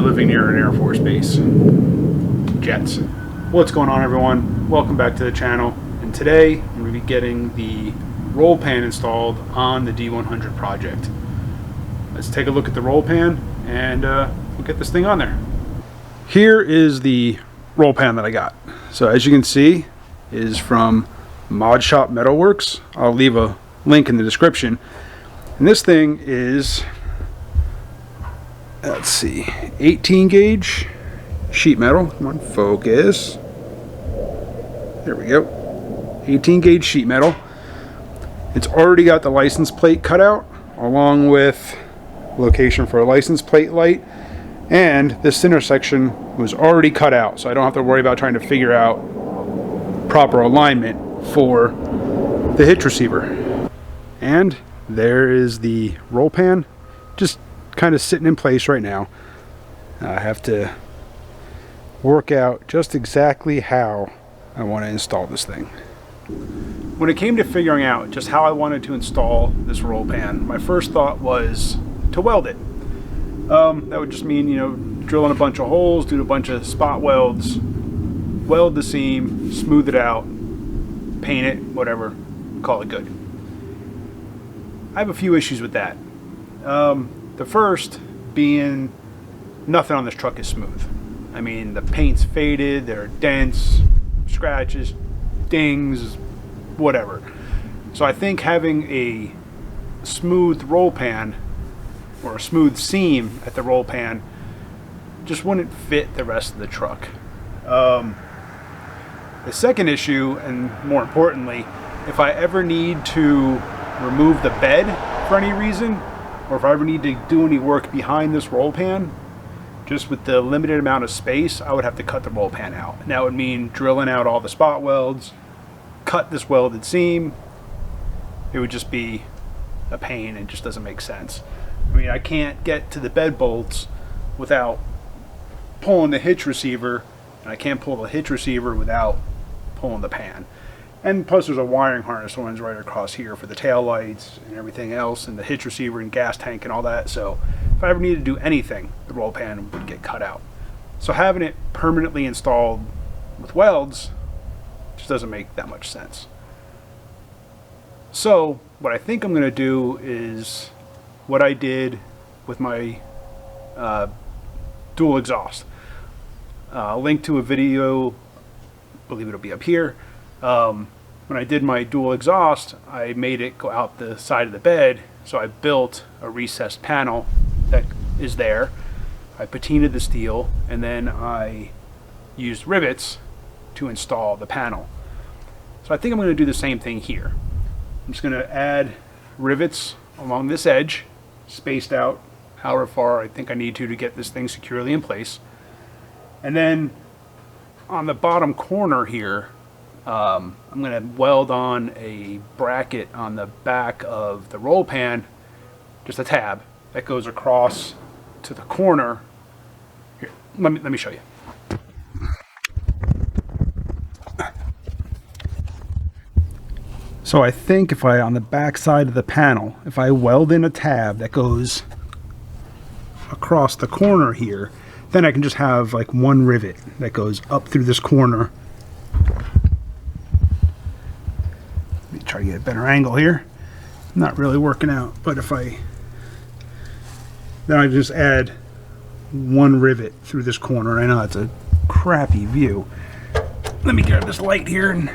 living near an Air Force base. Jets. What's going on, everyone? Welcome back to the channel. And today I'm going to be getting the Rollpan installed on the D100 project. Let's take a look at the Rollpan and we'll get this thing on there. Here is the Rollpan that I got. So as you can see, it is from Mod Shop Metalworks. I'll leave a link in the description. And this thing is, let's see, 18 gauge sheet metal. Come on, focus. There we go. 18 gauge sheet metal. It's already got the license plate cut out, along with location for a license plate light. And this center section was already cut out, so I don't have to worry about trying to figure out proper alignment for the hitch receiver. And there is the Rollpan, just kind of sitting in place right now. I have to work out just exactly how I want to install this thing. When it came to figuring out just how I wanted to install this Rollpan, my first thought was to weld it. That would just mean, you know, drilling a bunch of holes, do a bunch of spot welds, weld the seam, smooth it out, paint it, whatever, call it good. I have a few issues with that. The first being nothing on this truck is smooth. I mean, the paint's faded, there are dents, scratches, dings, whatever. So I think having a smooth Rollpan or a smooth seam at the Rollpan just wouldn't fit the rest of the truck. The second issue, and more importantly, if I ever need to remove the bed for any reason, or if I ever need to do any work behind this Rollpan, just with the limited amount of space, I would have to cut the Rollpan out. And that would mean drilling out all the spot welds, cut this welded seam. It would just be a pain. It just doesn't make sense. I mean, I can't get to the bed bolts without pulling the hitch receiver, and I can't pull the hitch receiver without pulling the pan. And plus there's a wiring harness that runs right across here for the tail lights and everything else, and the hitch receiver and gas tank and all that. So if I ever needed to do anything, the Rollpan would get cut out. So having it permanently installed with welds just doesn't make that much sense. So what I think I'm going to do is what I did with my dual exhaust. I'll link to a video, I believe it'll be up here. When I did my dual exhaust, I made it go out the side of the bed, so I built a recessed panel that is there. I patinaed the steel, and then I used rivets to install the panel. So I think I'm going to do the same thing here. I'm just going to add rivets along this edge, spaced out however far I think I need to get this thing securely in place. And then on the bottom corner here, I'm going to weld on a bracket on the back of the Rollpan, just a tab that goes across to the corner. Here, let me show you. So I think if I, on the back side of the panel, if I weld in a tab that goes across the corner here, then I can just have like one rivet that goes up through this corner. Let me try to get a better angle here. Not really working out, but if I, then I just add one rivet through this corner. I know it's a crappy view. Let me grab this light here. And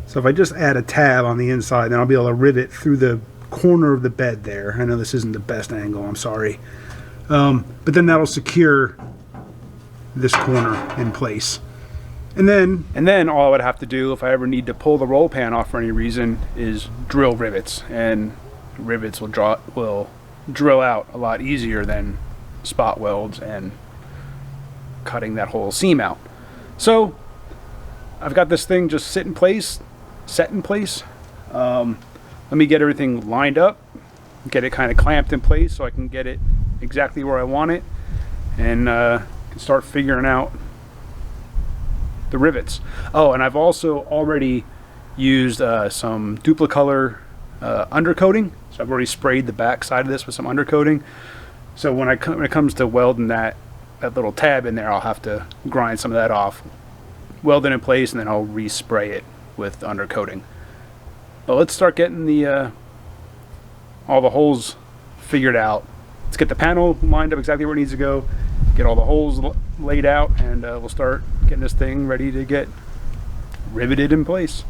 so if I just add a tab on the inside, then I'll be able to rivet through the corner of the bed there. I know this isn't the best angle, I'm sorry. But then that'll secure this corner in place. And then all I would have to do if I ever need to pull the Rollpan off for any reason is drill rivets. And rivets will drill out a lot easier than spot welds and cutting that whole seam out. So I've got this thing just set in place. Let me get everything lined up, get it kind of clamped in place so I can get it exactly where I want it, and can start figuring out the rivets. Oh, and I've also already used some duplicolor undercoating. So I've already sprayed the back side of this with some undercoating. So when it comes to welding that little tab in there, I'll have to grind some of that off, weld it in place, and then I'll respray it with undercoating. But let's start getting the all the holes figured out. Let's get the panel lined up exactly where it needs to go, get all the holes laid out, and we'll start getting this thing ready to get riveted in place.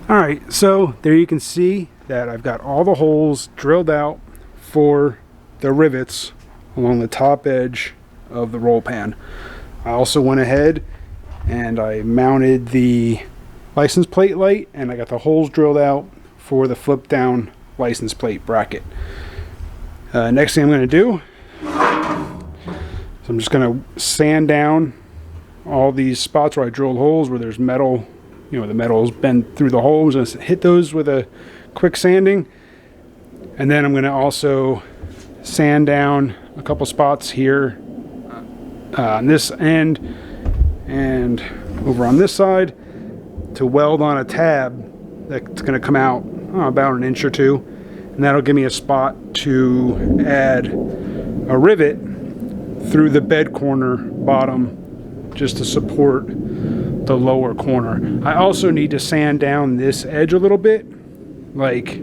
Alright, so there you can see that I've got all the holes drilled out for the rivets along the top edge of the roll pan. I also went ahead and I mounted the license plate light, and I got the holes drilled out for the flip down license plate bracket. Next thing I'm going to do, so I'm just going to sand down all these spots where I drilled holes where there's metal. You know, the metal's been through the holes. I'm going to hit those with a quick sanding, and then I'm going to also sand down a couple spots here on this end and over on this side to weld on a tab that's going to come out about an inch or two, and that'll give me a spot to add a rivet through the bed corner bottom just to support the lower corner. I also need to sand down this edge a little bit, like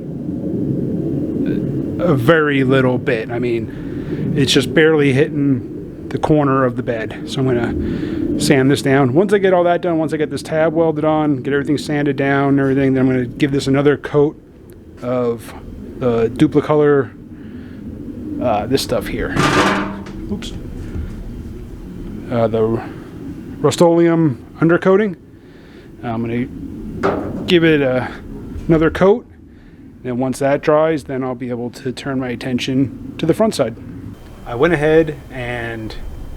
a very little bit. I mean, it's just barely hitting the corner of the bed. So I'm going to sand this down. Once I get all that done, once I get this tab welded on, get everything sanded down and everything, then I'm going to give this another coat of the Duplicolor, this stuff here. Oops. The Rust-Oleum undercoating. I'm going to give it another coat, and once that dries, then I'll be able to turn my attention to the front side. I went ahead and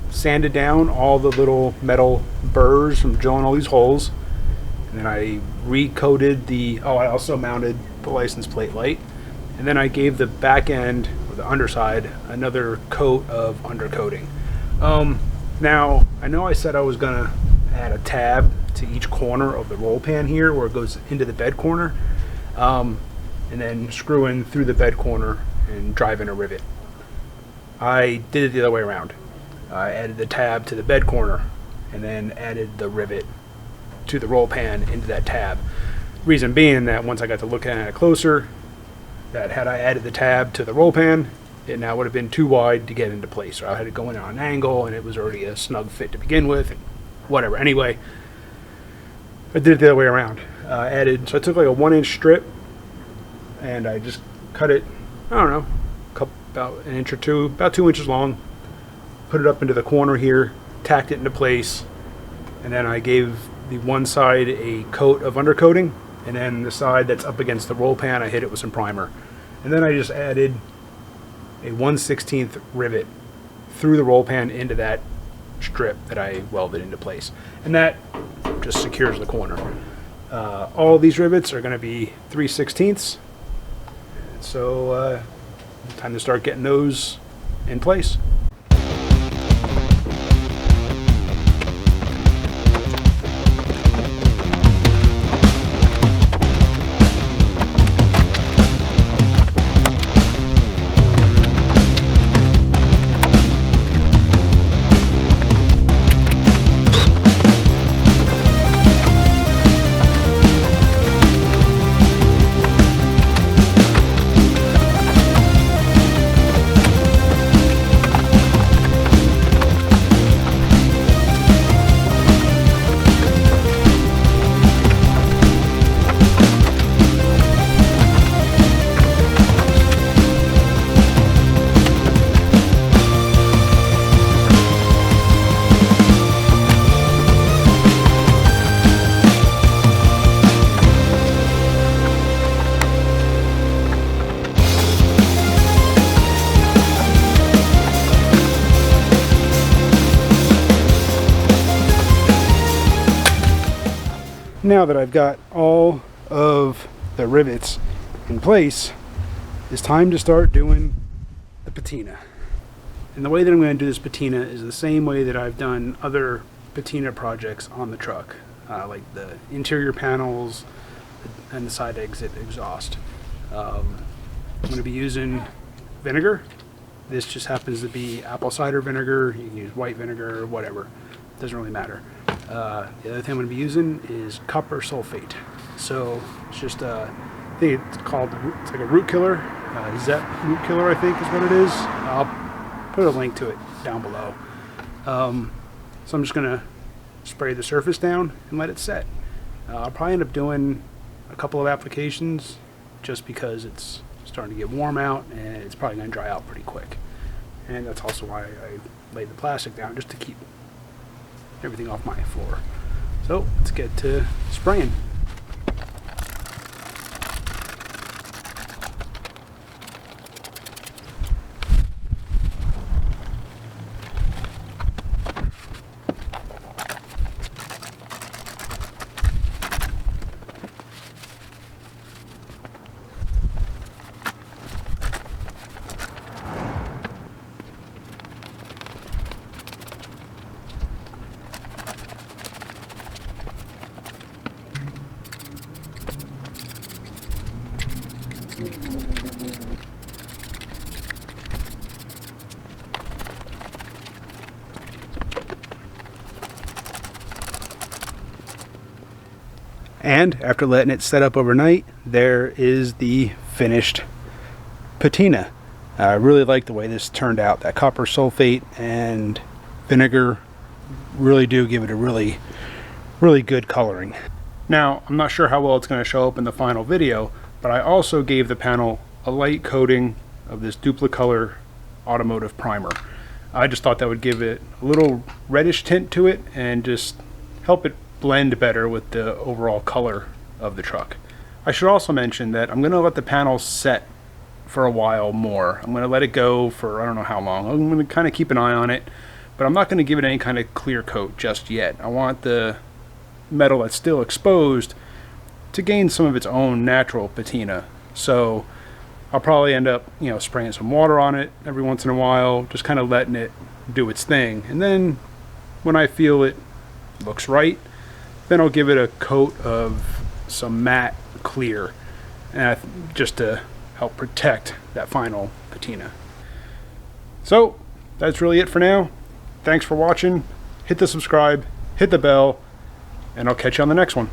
sanded down all the little metal burrs from drilling all these holes, and then I recoated I also mounted the license plate light, and then I gave the back end, or the underside, another coat of undercoating. Now, I know I said I was going to add a tab to each corner of the roll pan here where it goes into the bed corner, and then screw in through the bed corner and drive in a rivet. I did it the other way around. I added the tab to the bed corner and then added the rivet to the roll pan into that tab. Reason being that once I got to looking at it closer, that had I added the tab to the roll pan, it now would have been too wide to get into place. So I had to go in on an angle, and it was already a snug fit to begin with, and whatever. Anyway, I did it the other way around. So I took like a 1-inch strip, and I just cut it, I don't know, about an inch or two, about 2 inches long, put it up into the corner here, tacked it into place, and then I gave the one side a coat of undercoating, and then the side that's up against the roll pan, I hit it with some primer. And then I just added a 1/16 rivet through the roll pan into that strip that I welded into place, and that just secures the corner. All these rivets are going to be 3/16, so time to start getting those in place. Now that I've got all of the rivets in place, it's time to start doing the patina. And the way that I'm going to do this patina is the same way that I've done other patina projects on the truck, like the interior panels and the side exit exhaust. I'm going to be using vinegar. This just happens to be apple cider vinegar. You can use white vinegar or whatever. Doesn't really matter. The other thing I'm going to be using is copper sulfate. So it's just, I think it's called, it's like a root killer. Zep root killer, I think is what it is. I'll put a link to it down below. So I'm just going to spray the surface down and let it set. I'll probably end up doing a couple of applications just because it's starting to get warm out and it's probably going to dry out pretty quick. And that's also why I laid the plastic down, just to keep everything off my floor. So let's get to spraying. And after letting it set up overnight, there is the finished patina. I really like the way this turned out. That copper sulfate and vinegar really do give it a really good coloring. Now, I'm not sure how well it's going to show up in the final video, but I also gave the panel a light coating of this Duplicolor automotive primer. I just thought that would give it a little reddish tint to it and just help it blend better with the overall color of the truck. I should also mention that I'm going to let the panel set for a while more. I'm going to let it go for I don't know how long. I'm going to kind of keep an eye on it, but I'm not going to give it any kind of clear coat just yet. I want the metal that's still exposed to gain some of its own natural patina. So I'll probably end up, spraying some water on it every once in a while, just kind of letting it do its thing. And then when I feel it looks right, then I'll give it a coat of some matte clear, just to help protect that final patina. So that's really it for now. Thanks for watching. Hit the subscribe, hit the bell, and I'll catch you on the next one.